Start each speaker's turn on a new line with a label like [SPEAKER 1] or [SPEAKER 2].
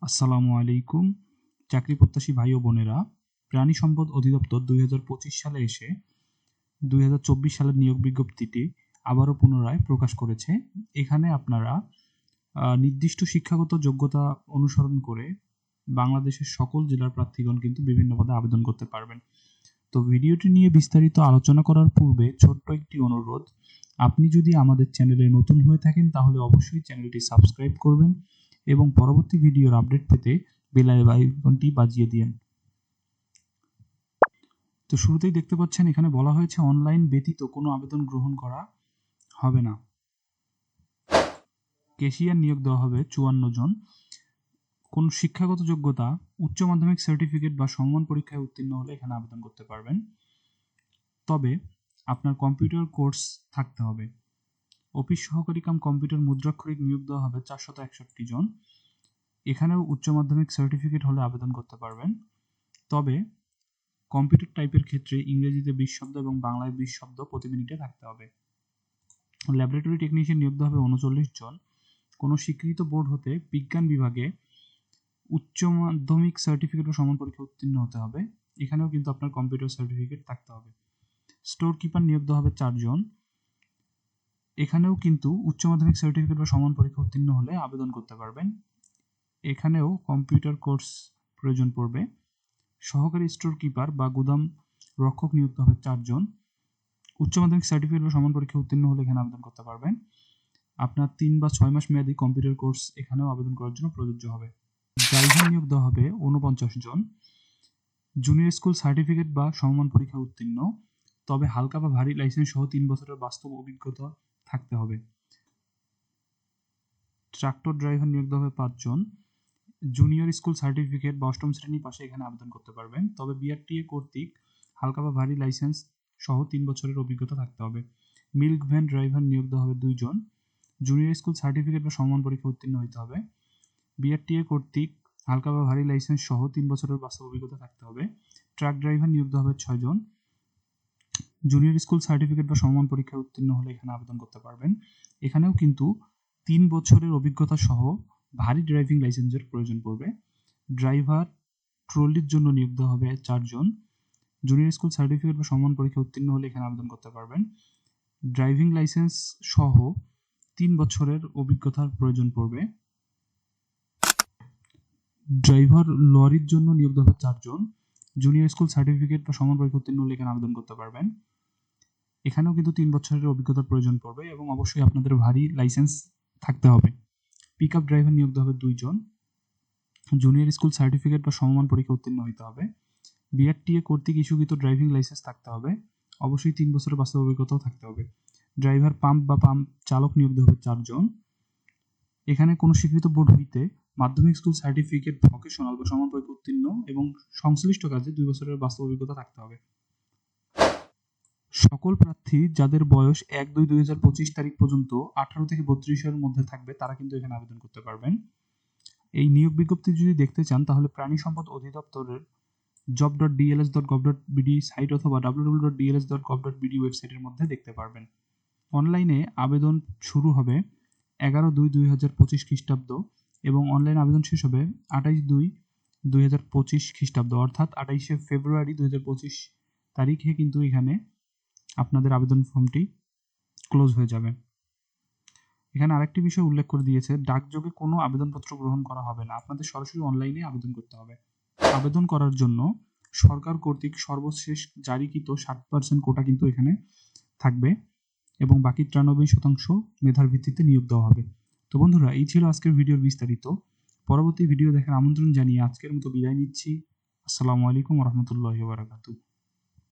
[SPEAKER 1] আসসালামু আলাইকুম। চাকরি প্রত্যাশী ভাই ও বোনেরা, প্রাণী সম্পদ অধিদপ্তর ২০২৫ সালে এসে ২০২৪ সালের নিয়োগ বিজ্ঞপ্তিটি আবারও পুনরায় প্রকাশ করেছে। এখানে আপনারা নির্দিষ্ট শিক্ষাগত যোগ্যতা অনুসরণ করে বাংলাদেশের সকল জেলার প্রার্থীগণ কিন্তু বিভিন্ন পদে আবেদন করতে পারবেন। তো ভিডিওটি নিয়ে বিস্তারিত আলোচনা করার পূর্বে ছোট্ট একটি অনুরোধ, আপনি যদি আমাদের চ্যানেলে নতুন হয়ে থাকেন তাহলে অবশ্যই চ্যানেলটি সাবস্ক্রাইব করবেন এবং পরবর্তী ভিডিওর আপডেট পেতে বেল আইকনটি বাজিয়ে দিন। তো শুরুতেই দেখতে পাচ্ছেন এখানে বলা হয়েছে অনলাইন ব্যতীত কোনো আবেদন গ্রহণ করা হবে না। ক্যাশিয়ার নিয়োগ দেওয়া হবে 54 জন। কোন শিক্ষাগত যোগ্যতা উচ্চ মাধ্যমিক সার্টিফিকেট বা সমমান পরীক্ষায় উত্তীর্ণ হলে এখানে আবেদন করতে পারবেন। তবে আপনার কম্পিউটার কোর্স থাকতে হবে। অফিস সহকারী কাম কম্পিউটার মুদ্রাক্ষরিক নিয়োগ দেওয়া হবে 461 জন। এখানেও উচ্চ মাধ্যমিক সার্টিফিকেট হলে আবেদন করতে পারবেন। তবে কম্পিউটার টাইপের ক্ষেত্রে ইংরেজিতে 20 শব্দ এবং বাংলায় 20 শব্দ প্রতি মিনিটে থাকতে হবে। ল্যাবরেটরি টেকনিশিয়ান নিয়োগ দেওয়া হবে 39 জন। কোনো স্বীকৃত বোর্ড হতে বিজ্ঞান বিভাগে উচ্চ মাধ্যমিক সার্টিফিকেট ও সমান পরীক্ষা উত্তীর্ণ হতে হবে। এখানেও কিন্তু আপনার কম্পিউটার সার্টিফিকেট থাকতে হবে। স্টোর কিপার নিয়োগ দেওয়া হবে 4 জন। এখানেও কিন্তু উচ্চ মাধ্যমিক সার্টিফিকেট বা সমান পরীক্ষা উত্তীর্ণ হলে আবেদন করতে পারবেন। এখানেও কম্পিউটার কোর্স প্রয়োজন পড়বে। সহকারী স্টোর কিপার বা গুদাম রক্ষক নিয়োগ হবে 4 জন। উচ্চ মাধ্যমিক সার্টিফিকেট বা সমান পরীক্ষা উত্তীর্ণ হলে এখানে আবেদন করতে পারবেন। আপনার 3 বা 6 মাস মেয়াদী কম্পিউটার কোর্স এখানেও আবেদন করার জন্য প্রযোজ্য হবে। ড্রাইভার নিয়োগ দেওয়া হবে 49 জন। জুনিয়র স্কুল সার্টিফিকেট বা সমমান পরীক্ষা উত্তীর্ণ, তবে হালকা বা ভারী লাইসেন্স সহ 3 বছরের বাস্তব অভিজ্ঞতা থাকতে হবে। ট্রাক্টর ড্রাইভার নিয়োগ দেওয়া হবে 5 জন। জুনিয়র স্কুল সার্টিফিকেট বা 8ম শ্রেণী পাশে এখানে আবেদন করতে পারবেন। তবে বিআরটিএ কর্তৃক হালকা বা ভারী লাইসেন্স সহ 3 বছরের অভিজ্ঞতা থাকতে হবে। মিল্ক ভ্যান ড্রাইভার নিয়োগ দেওয়া হবে 2 জন। জুনিয়র স্কুল সার্টিফিকেট বা সমমান পরীক্ষা উত্তীর্ণ হতে হবে। বিআরটিএ কর্তৃক হালকা বা ভারী লাইসেন্স সহ 3 বছরের বাস্তব অভিজ্ঞতা থাকতে হবে। ট্রাক ড্রাইভার নিয়োগ দেওয়া হবে 6 জন। জুনিয়র স্কুল সার্টিফিকেট বা সমমান পরীক্ষায় উত্তীর্ণ হলে এখানে আবেদন করতে পারবেন। এখানেও কিন্তু 3 বছরের অভিজ্ঞতা সহ ভারী ড্রাইভিং লাইসেন্সের প্রয়োজন পড়বে। ড্রাইভার ট্রলির জন্য নিয়োগ দেওয়া হবে 4 জন। জুনিয়র স্কুল সার্টিফিকেট বা সমমান পরীক্ষা উত্তীর্ণ হলে এখানে আবেদন করতে পারবেন। ড্রাইভিং লাইসেন্স সহ 3 বছরের অভিজ্ঞতার প্রয়োজন পড়বে। ড্রাইভার লরির জন্য নিয়োগ দেওয়া হবে 4 জন। জুনিয়র স্কুল সার্টিফিকেট বা সমান পরীক্ষা উত্তীর্ণ হলে এখানে আবেদন করতে পারবেন। এখানেও কিন্তু 3 বছরের অভিজ্ঞতার প্রয়োজন পড়বে এবং অবশ্যই আপনাদের ভারী লাইসেন্স থাকতে হবে। পিকআপ ড্রাইভার নিয়োগ দেওয়া হবে 2 জন। জুনিয়র স্কুল সার্টিফিকেট বা সমমান পরীক্ষা উত্তীর্ণ হতে হবে। বিআরটিএ কর্তৃক ইস্যুকৃত ড্রাইভিং লাইসেন্স থাকতে হবে। অবশ্যই 3 বছরের বাস্তব অভিজ্ঞতাও থাকতে হবে। ড্রাইভার পাম্প বা পাম্প চালক নিয়োগ দেওয়া হবে 4 জন। এখানে কোনো স্বীকৃত বোর্ড হইতে মাধ্যমিক স্কুল সার্টিফিকেট ভোকেশনাল বা সমান পরীক্ষা উত্তীর্ণ এবং সংশ্লিষ্ট কাজে 2 বছরের বাস্তব অভিজ্ঞতা থাকতে হবে। সকল প্রার্থী যাদের বয়স 1/2/2025 তারিখ পর্যন্ত 18 থেকে 32 এর মধ্যে থাকবে তারা কিন্তু এখানে আবেদন করতে পারবেন। এই নিয়োগ বিজ্ঞপ্তি যদি দেখতে চান তাহলে প্রাণী সম্পদ অধিদপ্তরের job.dls.gov.bd সাইট অথবা www.dls.gov.bd ওয়েবসাইটের মধ্যে দেখতে পারবেন। অনলাইনে আবেদন শুরু হবে 11/2/2025 খ্রিস্টাব্দ এবং অনলাইন আবেদন শেষ হবে 28/2/2025 খ্রিস্টাব্দ, অর্থাৎ 28শে ফেব্রুয়ারি 2025 তারিখে কিন্তু এখানে আপনাদের আবেদন ফর্মটি ক্লোজ হয়ে যাবে। এখানে আরেকটি বিষয় উল্লেখ করে দিয়েছে, ডাকযোগে কোনো আবেদনপত্র গ্রহণ করা হবে না, আপনাদের সরাসরি অনলাইনে আবেদন করতে হবে। আবেদন করার জন্য সরকার কর্তৃক সর্বশেষ জারিকৃত 60% কোটা কিন্তু এখানে থাকবে এবং বাকি 93% মেধার ভিত্তিতে নিয়োগ দেওয়া হবে। তো বন্ধুরা, এই ছিল আজকের ভিডিওর বিস্তারিত। পরবর্তী ভিডিও দেখার আমন্ত্রণ জানিয়ে আজকের মতো বিদায় নিচ্ছি। আসসালামু আলাইকুম ওয়া রাহমাতুল্লাহি ওয়া বারাকাতুহু।